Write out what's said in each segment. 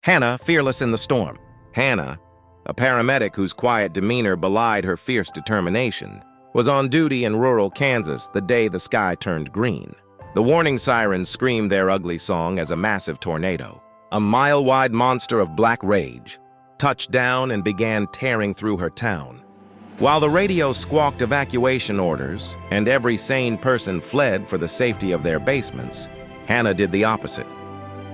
Hanna, fearless in the storm. Hanna, a paramedic whose quiet demeanor belied her fierce determination, was on duty in rural Kansas the day the sky turned green. The warning sirens screamed their ugly song as a massive tornado, a mile-wide monster of black rage, touched down and began tearing through her town. While the radio squawked evacuation orders and every sane person fled for the safety of their basements, Hanna did the opposite.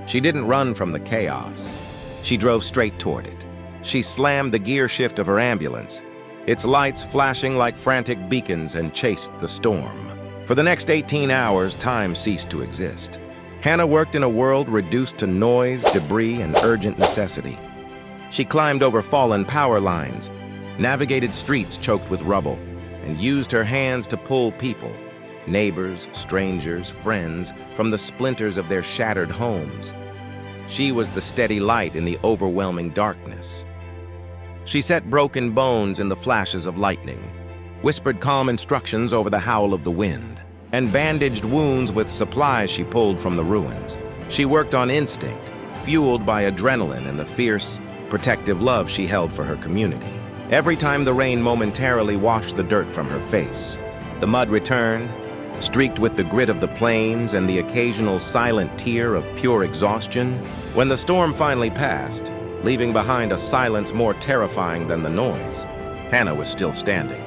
She didn't run from the chaos. She drove straight toward it. She slammed the gear shift of her ambulance, its lights flashing like frantic beacons, and chased the storm. For the next 18 hours, time ceased to exist. Hanna worked in a world reduced to noise, debris, and urgent necessity. She climbed over fallen power lines, navigated streets choked with rubble, and used her hands to pull people, neighbors, strangers, friends, from the splinters of their shattered homes. She was the steady light in the overwhelming darkness. She set broken bones in the flashes of lightning, whispered calm instructions over the howl of the wind, and bandaged wounds with supplies she pulled from the ruins. She worked on instinct, fueled by adrenaline and the fierce, protective love she held for her community. Every time the rain momentarily washed the dirt from her face, the mud returned, streaked with the grit of the plains and the occasional silent tear of pure exhaustion. When the storm finally passed, leaving behind a silence more terrifying than the noise, Hanna was still standing.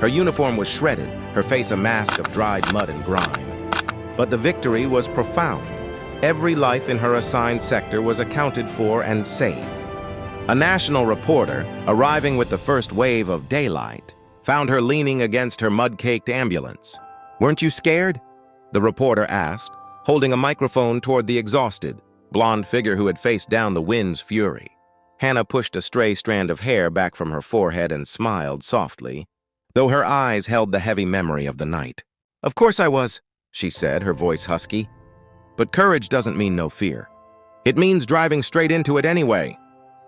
Her uniform was shredded, her face a mask of dried mud and grime. But the victory was profound. Every life in her assigned sector was accounted for and saved. A national reporter, arriving with the first wave of daylight, found her leaning against her mud-caked ambulance. "Weren't you scared?" the reporter asked, holding a microphone toward the exhausted, blonde figure who had faced down the wind's fury. Hanna pushed a stray strand of hair back from her forehead and smiled softly, though her eyes held the heavy memory of the night. "Of course I was," she said, her voice husky. "But courage doesn't mean no fear. It means driving straight into it anyway,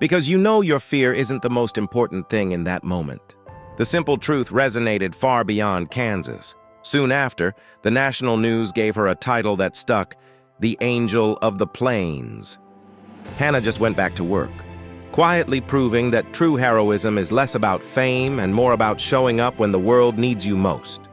because you know your fear isn't the most important thing in that moment." The simple truth resonated far beyond Kansas. Soon after, the national news gave her a title that stuck: the Angel of the Plains. Hanna just went back to work, quietly proving that true heroism is less about fame and more about showing up when the world needs you most.